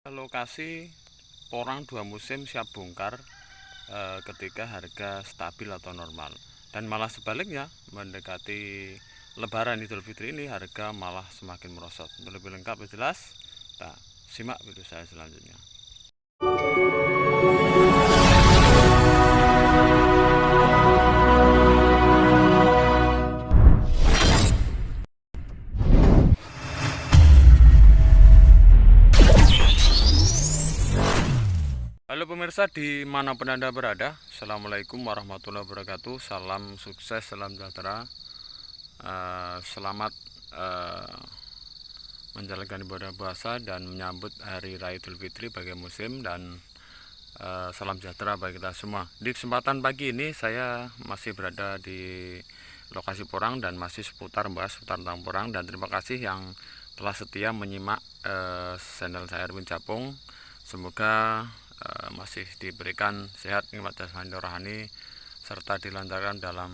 Lokasi porang dua musim siap bongkar ketika harga stabil atau normal, dan malah sebaliknya mendekati Lebaran Idul Fitri ini harga malah semakin merosot. Untuk lebih lengkap jelas, kita simak video saya selanjutnya. Halo pemirsa dimanapun Anda berada, Assalamualaikum warahmatullahi wabarakatuh. Salam sukses, salam sejahtera. Selamat menjalankan ibadah puasa dan menyambut Hari Raya Idul Fitri bagi muslim, dan salam sejahtera bagi kita semua. Di kesempatan pagi ini saya masih berada di lokasi porang dan masih membahas seputar tentang porang, dan terima kasih yang telah setia menyimak channel saya Erwin Capung. Semoga masih diberikan sehat, nikmat jasmani rohani, serta dilancarkan dalam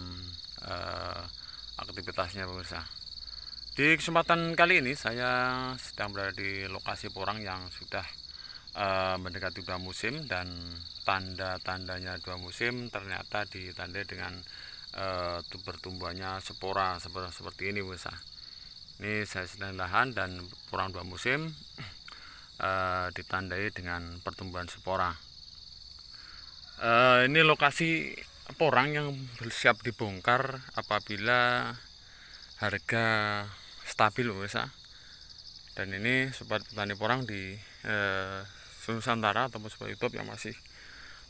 aktivitasnya pemirsa. Di kesempatan kali ini saya sedang berada di lokasi porang yang sudah mendekati dua musim, dan tanda-tandanya dua musim ternyata ditandai dengan pertumbuhannya spora seperti ini pemirsa. Ini saya sedang lahan dan porang dua musim ditandai dengan pertumbuhan spora. Ini lokasi porang yang siap dibongkar apabila harga stabil pemirsa. Dan ini sobat petani porang di Nusantara ataupun sobat YouTube yang masih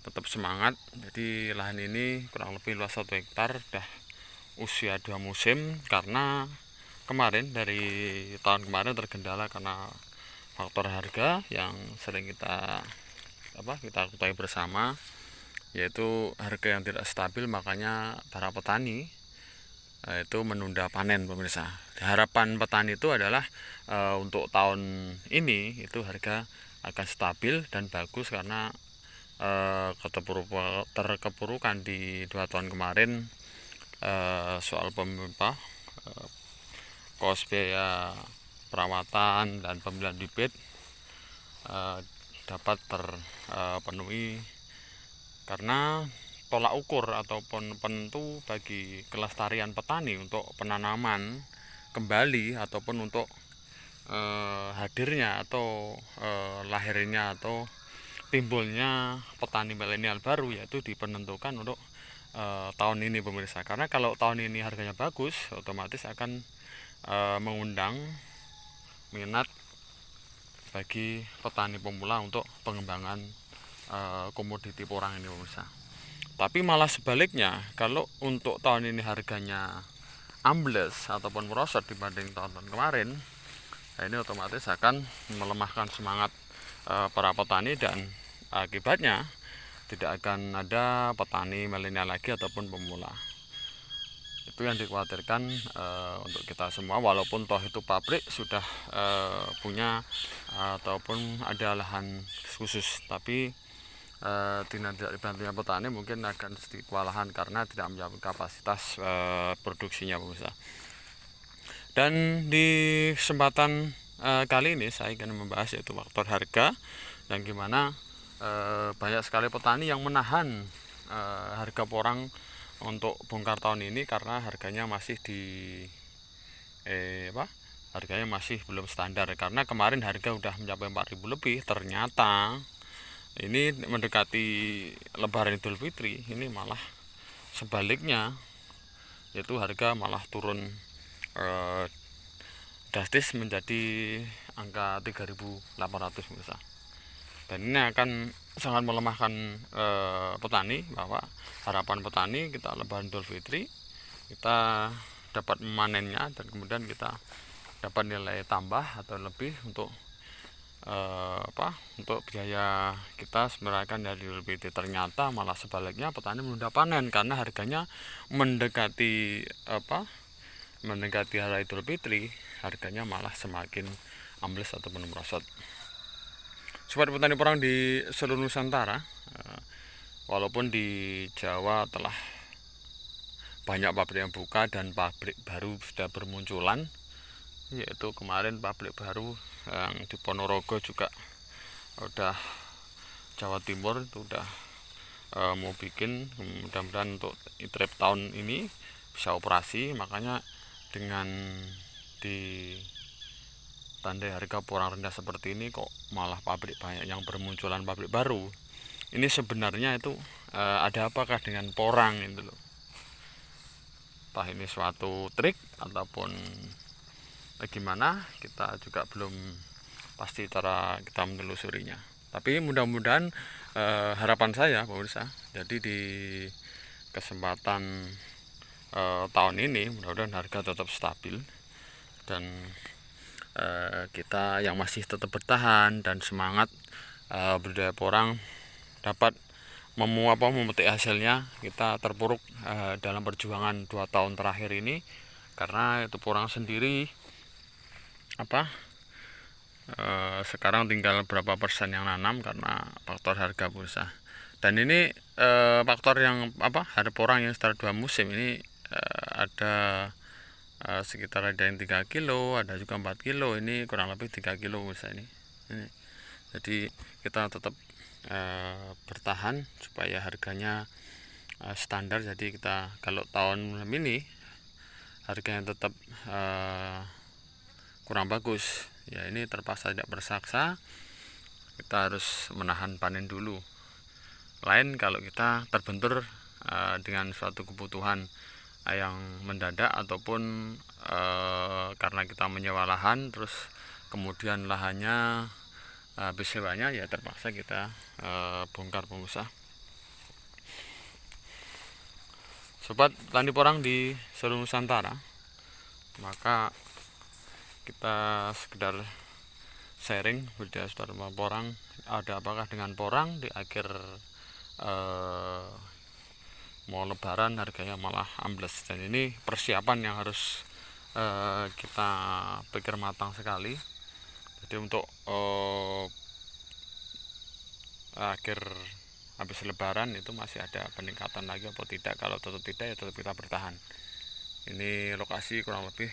tetap semangat. Jadi lahan ini kurang lebih luas 1 hektar, sudah usia 2 musim, karena kemarin dari tahun kemarin terkendala karena faktor harga yang sering kita ketahui bersama, yaitu harga yang tidak stabil. Makanya para petani itu menunda panen pemirsa. Harapan petani itu adalah untuk tahun ini itu harga akan stabil dan bagus, karena terkepurukan di 2 tahun kemarin soal kos biaya perawatan dan pembelian bibit dapat terpenuhi, karena tolak ukur ataupun penentu bagi kelestarian petani untuk penanaman kembali ataupun untuk hadirnya atau lahirnya atau timbulnya petani milenial baru, yaitu dipenentukan untuk tahun ini pemirsa. Karena kalau tahun ini harganya bagus, otomatis akan mengundang minat bagi petani pemula untuk pengembangan komoditi porang ini pemirsa. Tapi malah sebaliknya, kalau untuk tahun ini harganya ambles ataupun merosot dibanding tahun-tahun kemarin, nah ini otomatis akan melemahkan semangat para petani, dan akibatnya tidak akan ada petani milenial lagi ataupun pemula. Itu yang dikhawatirkan untuk kita semua. Walaupun toh itu pabrik sudah punya ataupun ada lahan khusus, tapi tidak dibantunya petani mungkin akan sedikit kewalahan karena tidak mencapai kapasitas produksinya pemirsa. Dan di kesempatan kali ini saya ingin membahas yaitu faktor harga, dan gimana banyak sekali petani yang menahan harga porang untuk bongkar tahun ini karena harganya masih harganya masih belum standar. Karena kemarin harga udah mencapai 4.000 lebih, ternyata ini mendekati Lebaran Idul Fitri ini malah sebaliknya, yaitu harga malah turun drastis menjadi angka 3.800 pemirsa. Dan ini akan sangat melemahkan petani, bahwa harapan petani kita Lebaran Idul Fitri kita dapat memanennya, dan kemudian kita dapat nilai tambah atau lebih untuk untuk biaya kita semerakan dari Idul Fitri. Ternyata malah sebaliknya, petani menunda panen karena harganya mendekati hari Idul Fitri, harganya malah semakin ambles ataupun merosot. Sobat petani porang di seluruh Nusantara, walaupun di Jawa telah banyak pabrik yang buka dan pabrik baru sudah bermunculan, yaitu kemarin pabrik baru yang di Ponorogo juga udah Jawa Timur itu udah mau bikin, mudah-mudahan untuk trip tahun ini bisa operasi. Makanya dengan di tandai harga porang rendah seperti ini kok malah pabrik banyak yang bermunculan, pabrik baru. Ini sebenarnya itu ada apakah dengan porang itu loh, entah ini suatu trik ataupun bagaimana, kita juga belum pasti cara kita menelusurinya. Tapi mudah-mudahan harapan saya pemirsa, jadi di kesempatan tahun ini mudah-mudahan harga tetap stabil dan kita yang masih tetap bertahan dan semangat budidaya porang dapat memetik hasilnya. Kita terpuruk dalam perjuangan 2 tahun terakhir ini karena itu porang sendiri sekarang tinggal berapa persen yang nanam karena faktor harga bursa. Dan ini faktor yang harga porang yang setelah 2 musim ini ada sekitar ada yang 3 kilo, ada juga 4 kilo, ini kurang lebih 3 kilo bursa ini. Jadi kita tetap bertahan supaya harganya standar. Jadi kita kalau tahun ini harganya tetap kurang bagus ya, ini terpaksa tidak bersaksa, kita harus menahan panen dulu. Lain kalau kita terbentur dengan suatu kebutuhan yang mendadak ataupun karena kita menyewa lahan terus kemudian lahannya habis sewanya, ya terpaksa kita bongkar pemirsa. Sobat tani porang di seluruh Nusantara, maka kita sekedar sharing budidaya porang, ada apakah dengan porang di akhir mau lebaran harganya malah ambles. Dan ini persiapan yang harus kita pikir matang sekali. Jadi untuk akhir habis lebaran itu masih ada peningkatan lagi atau tidak. Kalau tetap tidak ya tetap kita bertahan. Ini lokasi kurang lebih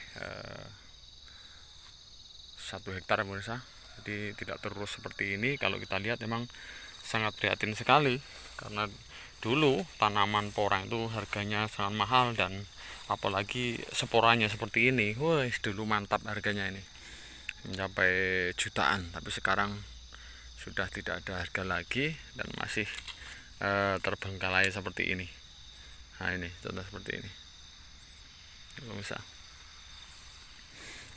1 hektar pemirsa, jadi tidak terus seperti ini. Kalau kita lihat memang sangat prihatin sekali karena dulu tanaman porang itu harganya sangat mahal, dan apalagi sporanya seperti ini, wah dulu mantap harganya, ini mencapai jutaan. Tapi sekarang sudah tidak ada harga lagi dan masih terbengkalai seperti ini. Nah ini contoh seperti ini pemirsa.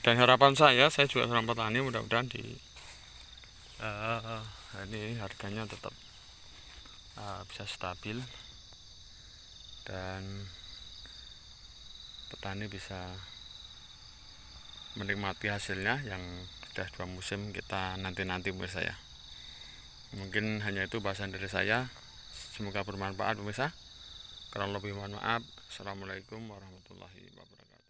Dan harapan saya juga seorang petani, mudah-mudahan di ini harganya tetap bisa stabil dan petani bisa menikmati hasilnya yang sudah 2 musim kita nanti pemirsa ya. Mungkin hanya itu bahasan dari saya, semoga bermanfaat pemirsa. Kurang lebih mohon maaf. Assalamualaikum warahmatullahi wabarakatuh.